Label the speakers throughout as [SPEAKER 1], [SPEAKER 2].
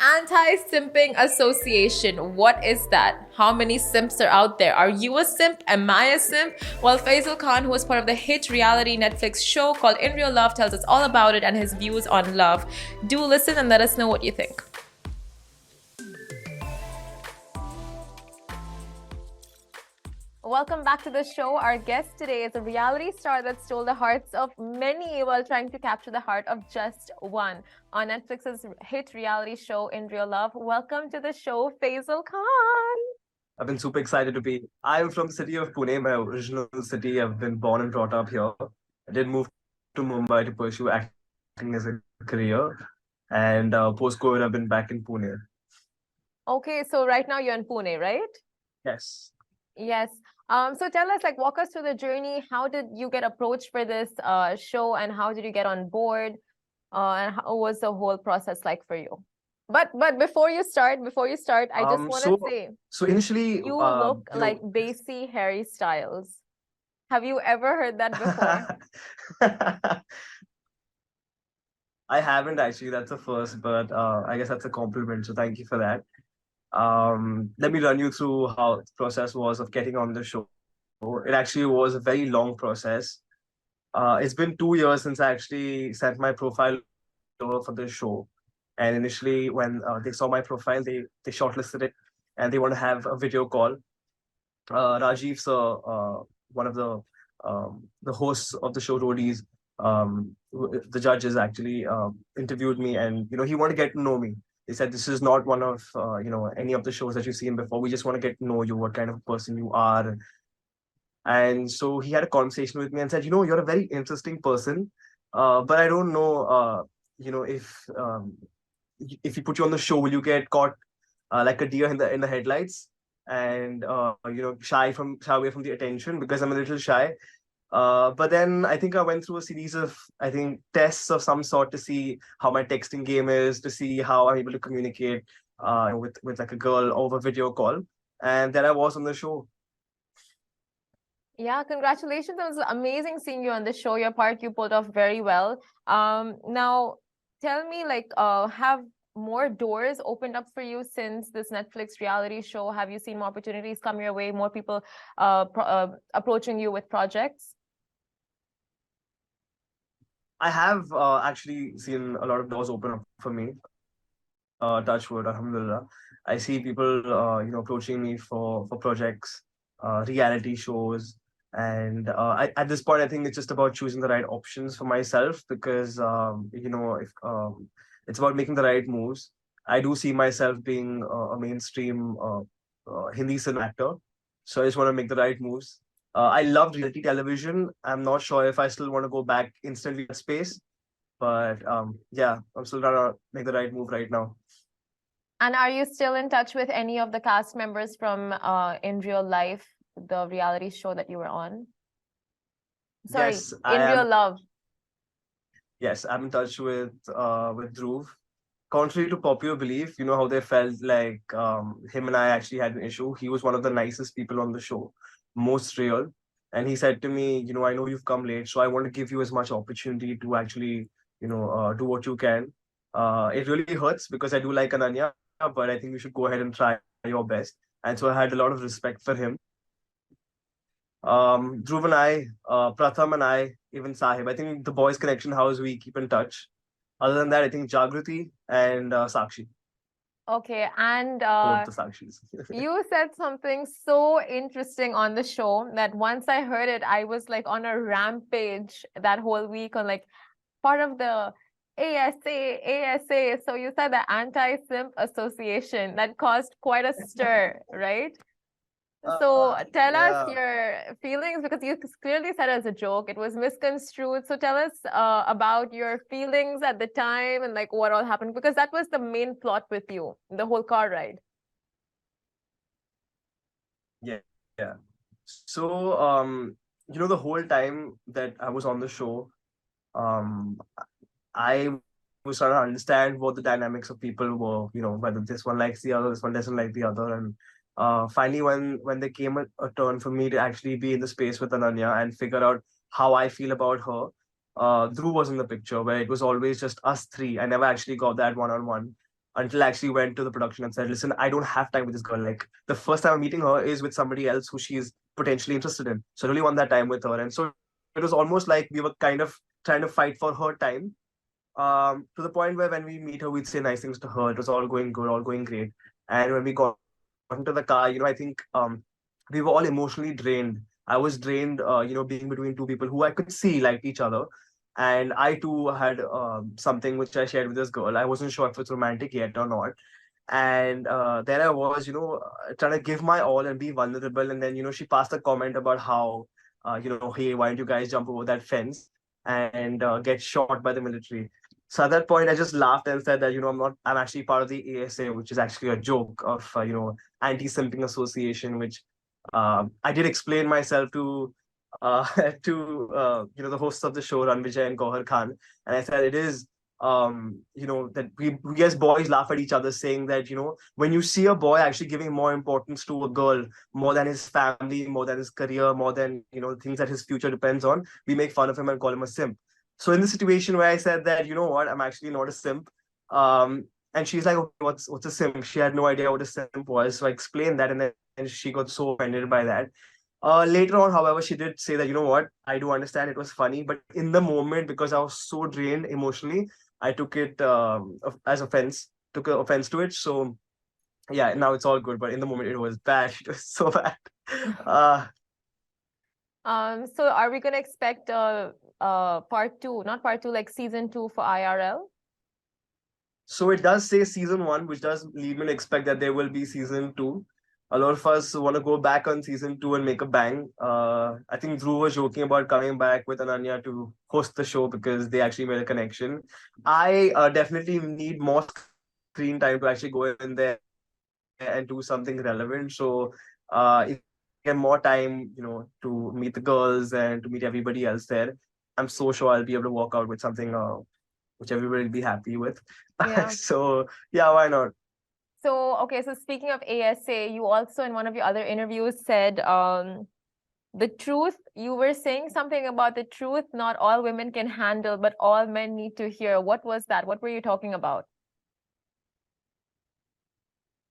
[SPEAKER 1] Anti-simping association. What is that? How many simps are out there? Are you a simp? Am I a simp? Well, Faisal Khan, who is part of the hit reality Netflix show called In Real Love, tells us all about it and his views on love. Do listen and let us know what you think. Welcome back to the show. Our guest today is a reality star that stole the hearts of many while trying to capture the heart of just one on Netflix's hit reality show In Real Love. Welcome to the show, Faisal Khan.
[SPEAKER 2] I've been super excited to be. I'm from the city of Pune, my original city. I've been born and brought up here. I did move to Mumbai to pursue acting as a career, and post-COVID, I've been back in Pune.
[SPEAKER 1] Okay, so right now you're in Pune, right?
[SPEAKER 2] Yes.
[SPEAKER 1] Yes. So tell us, like, walk us through the journey. How did you get approached for this show, and how did you get on board? And how was the whole process like for you? But before you start, I just want to say,
[SPEAKER 2] so initially,
[SPEAKER 1] you look like Basie Harry Styles. Have you ever heard that before?
[SPEAKER 2] I haven't actually. That's the first, but I guess that's a compliment. So thank you for that. Let me run you through how the process was of getting on the show. It actually was a very long process. It's been 2 years since I actually sent my profile over for the show. And initially, when they saw my profile, they shortlisted it and they want to have a video call. Rajiv sir, one of the hosts of the show, Roadies, the judges actually interviewed me, and he wanted to get to know me. They said this is not one of any of the shows that you've seen before. We just want to get to know you, what kind of person you are. And so he had a conversation with me and said, you're a very interesting person, but I don't know, if you put you on the show, will you get caught like a deer in the headlights and shy away from the attention because I'm a little shy. But then I think I went through a series of, I think, tests of some sort to see how my texting game is, to see how I'm able to communicate with like a girl over video call, and then I was on the show.
[SPEAKER 1] Yeah, congratulations. It was amazing seeing you on the show. Your part you pulled off very well. Now tell me, like, have more doors opened up for you since this Netflix reality show? Have you seen more opportunities come your way, more people approaching you with projects?
[SPEAKER 2] I have actually seen a lot of doors open up for me. Touch wood, alhamdulillah. I see people, approaching me for projects, reality shows, and at this point, I think it's just about choosing the right options for myself because, if it's about making the right moves. I do see myself being a mainstream Hindi cinema actor, so I just want to make the right moves. I loved reality television. I'm not sure if I still want to go back instantly in that space, but yeah, I'm still trying to make the right move right now.
[SPEAKER 1] And are you still in touch with any of the cast members from In Real Life, the reality show that you were on? Sorry,
[SPEAKER 2] Yes,
[SPEAKER 1] In Real Love.
[SPEAKER 2] Yes, I'm in touch with Dhruv. Contrary to popular belief, you know how they felt like him and I actually had an issue. He was one of the nicest people on the show, most real. And he said to me, I know you've come late, so I want to give you as much opportunity to actually, do what you can. It really hurts because I do like Ananya, but I think you should go ahead and try your best. And so I had a lot of respect for him. Dhruv and I, Pratham and I, even Sahib. I think the boys' connection house we keep in touch. Other than that, I think Jagruti and Sakshi.
[SPEAKER 1] Okay, and
[SPEAKER 2] Both the Sakshis.
[SPEAKER 1] you said something so interesting on the show that once I heard it, I was like on a rampage that whole week on like part of the ASA. So you said the Anti-Simp Association that caused quite a stir, right? So tell us your feelings because you clearly said it as a joke. It was misconstrued. So tell us about your feelings at the time and like what all happened because that was the main plot with you, the whole car ride.
[SPEAKER 2] Yeah, yeah. So, the whole time that I was on the show, um, I was trying to understand what the dynamics of people were, whether this one likes the other, this one doesn't like the other. And finally, when there came a turn for me to actually be in the space with Ananya and figure out how I feel about her, Dhruv was in the picture where it was always just us three. I never actually got that one-on-one. until I actually went to the production and said, listen, I don't have time with this girl. Like the first time I'm meeting her is with somebody else who she's potentially interested in. So I really want that time with her. And so it was almost like we were kind of trying to fight for her time. To the point where when we meet her, we'd say nice things to her. It was all going good, all going great. And when we got into the car, I think we were all emotionally drained. I was drained, being between two people who I could see liked each other. And I too had something which I shared with this girl. I wasn't sure if it's romantic yet or not. And there I was, trying to give my all and be vulnerable. And then, she passed a comment about how, hey, why don't you guys jump over that fence and get shot by the military? So at that point, I just laughed and said that, I'm actually part of the ASA, which is actually a joke of, anti-simping association, which I did explain myself to uh, the hosts of the show, Ranvijay and Gohar Khan, and I said it is that we as boys laugh at each other, saying that when you see a boy actually giving more importance to a girl, more than his family, more than his career, more than things that his future depends on, we make fun of him and call him a simp. So in the situation where I said that, what, I'm actually not a simp, and she's like, okay, what's a simp? She had no idea what a simp was, so I explained that, and then she got so offended by that. Later on, however, she did say that, what, I do understand it was funny, but in the moment, because I was so drained emotionally, I took it as offense, took offense to it. So yeah, now it's all good, but in the moment it was bad. It was so bad. Uh,
[SPEAKER 1] So are we gonna expect part two, not part two, like season 2 for IRL?
[SPEAKER 2] so it does say season 1, which does lead me to expect that there will be season 2. A lot of us want to go back on season 2 and make a bang. I think Dhruv was joking about coming back with Ananya to host the show because they actually made a connection. I definitely need more screen time to actually go in there and do something relevant. So if I get more time, to meet the girls and to meet everybody else there, I'm so sure I'll be able to walk out with something which everybody will be happy with.
[SPEAKER 1] Yeah.
[SPEAKER 2] So yeah, why not?
[SPEAKER 1] So, okay, so speaking of ASA, you also in one of your other interviews said the truth, you were saying something about the truth not all women can handle, but all men need to hear. What was that? What were you talking about?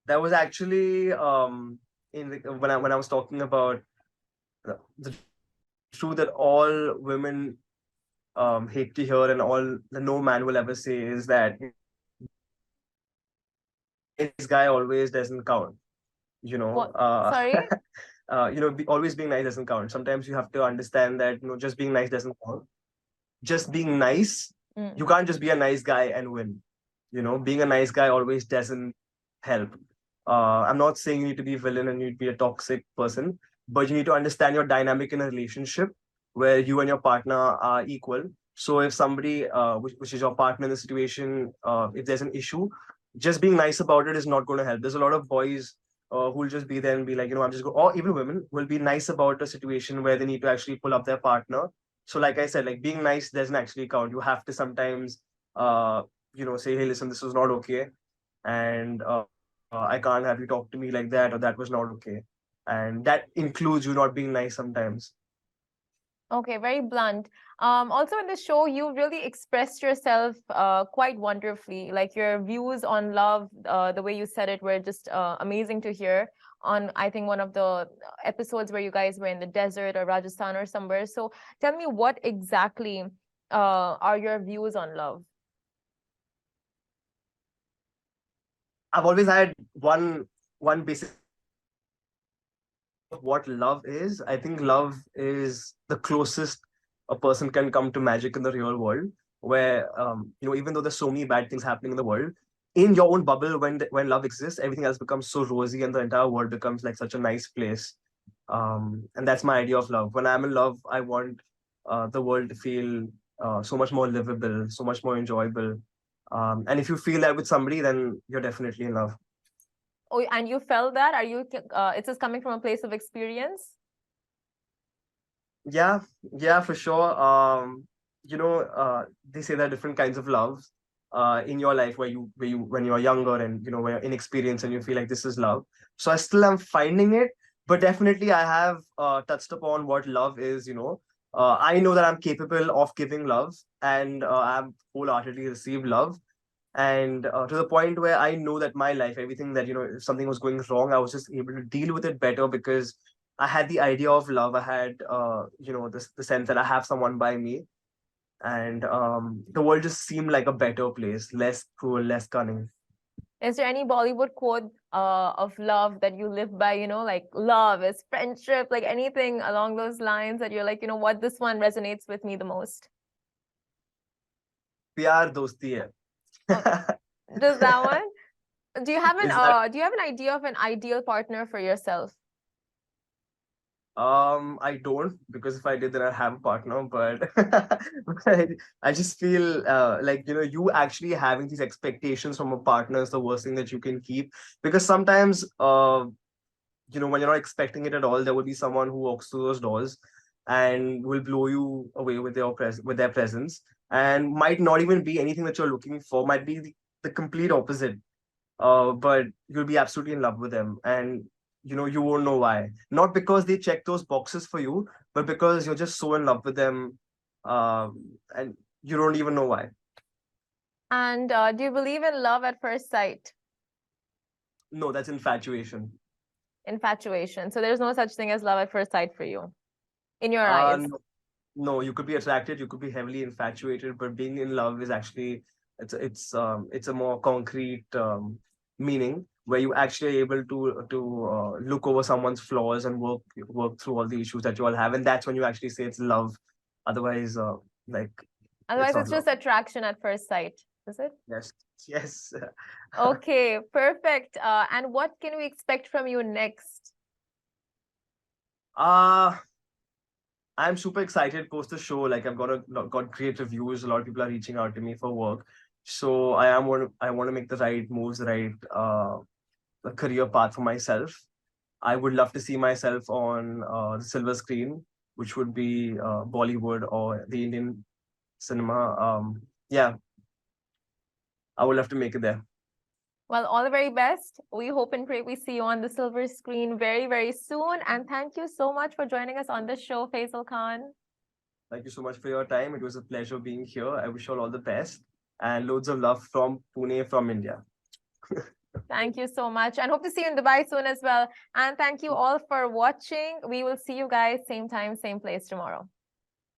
[SPEAKER 2] That was actually when I was talking about the truth that all women hate to hear and all no man will ever say is that this guy always doesn't count. You know,
[SPEAKER 1] What? Sorry?
[SPEAKER 2] always being nice doesn't count. Sometimes you have to understand that just being nice doesn't count. Just being nice,
[SPEAKER 1] Mm.
[SPEAKER 2] you can't just be a nice guy and win. Being a nice guy always doesn't help. I'm not saying you need to be a villain and you need to be a toxic person, but you need to understand your dynamic in a relationship where you and your partner are equal. So if somebody, which is your partner in the situation, if there's an issue, just being nice about it is not going to help. There's a lot of boys who'll just be there and be like, I'm just going, or even women will be nice about a situation where they need to actually pull up their partner. So, like I said, like being nice doesn't actually count. You have to sometimes, say, hey, listen, this was not okay, and I can't have you talk to me like that, or that was not okay, and that includes you not being nice sometimes.
[SPEAKER 1] Okay, very blunt. Also in the show, you really expressed yourself quite wonderfully. Like your views on love, the way you said it were just amazing to hear on, I think, one of the episodes where you guys were in the desert or Rajasthan or somewhere. So tell me what exactly are your views on love?
[SPEAKER 2] I've always had one basic of what love is. I think love is the closest a person can come to magic in the real world, where even though there's so many bad things happening in the world, in your own bubble, when love exists, everything else becomes so rosy, and the entire world becomes like such a nice place. And that's my idea of love. When I'm in love, I want the world to feel so much more livable, so much more enjoyable. And if you feel that with somebody, then you're definitely in love.
[SPEAKER 1] Oh, and you felt that? Are you, it's just coming from a place of experience?
[SPEAKER 2] Yeah, yeah, for sure. They say there are different kinds of loves in your life where you when you're younger and when you're inexperienced and you feel like this is love. So I still am finding it, but definitely I have touched upon what love is. I know that I'm capable of giving love and I'm wholeheartedly receive love. And to the point where I know that my life, everything that, if something was going wrong, I was just able to deal with it better because I had the idea of love. I had, the sense that I have someone by me, and the world just seemed like a better place, less cruel, less cunning.
[SPEAKER 1] Is there any Bollywood quote of love that you live by, like love is friendship, like anything along those lines that you're like, you know what, this one resonates with me the most?
[SPEAKER 2] Pyar dosti
[SPEAKER 1] Oh,
[SPEAKER 2] hai.
[SPEAKER 1] does that one?
[SPEAKER 2] Is that
[SPEAKER 1] Do you have an idea of an ideal partner for yourself?
[SPEAKER 2] I don't, because if I did, then I'd have a partner. But but I just feel like, you actually having these expectations from a partner is the worst thing that you can keep, because sometimes when you're not expecting it at all, there will be someone who walks through those doors and will blow you away with with their presence, and might not even be anything that you're looking for, might be the complete opposite. But you'll be absolutely in love with them, and you won't know why. Not because they check those boxes for you, but because you're just so in love with them, and you don't even know why.
[SPEAKER 1] And do you believe in love at first sight?
[SPEAKER 2] No, that's infatuation.
[SPEAKER 1] Infatuation. So there's no such thing as love at first sight for you, in your
[SPEAKER 2] uh
[SPEAKER 1] eyes.
[SPEAKER 2] no, no, you could be attracted, you could be heavily infatuated, but being in love is actually, it's a more concrete meaning, where you actually are able to look over someone's flaws and work through all the issues that you all have, and that's when you actually say it's love. Otherwise, like, it's
[SPEAKER 1] Otherwise,
[SPEAKER 2] not
[SPEAKER 1] it's
[SPEAKER 2] love.
[SPEAKER 1] just attraction at first sight, is it?
[SPEAKER 2] Yes, yes.
[SPEAKER 1] Okay, perfect. And what can we expect from you next?
[SPEAKER 2] uh I'm super excited post the show. Like, got great reviews. A lot of people are reaching out to me for work. So I want to make the right moves, the right career path for myself. I would love to see myself on the silver screen, which would be Bollywood or the Indian cinema. Yeah, I would love to make it there.
[SPEAKER 1] Well, all the very best. We hope and pray we see you on the silver screen very, very soon. And thank you so much for joining us on the show, Faisal Khan.
[SPEAKER 2] Thank you so much for your time. It was a pleasure being here. I wish you all the best and loads of love from Pune, from India.
[SPEAKER 1] Thank you so much. And hope to see you in Dubai soon as well. And thank you all for watching. We will see you guys same time, same place tomorrow.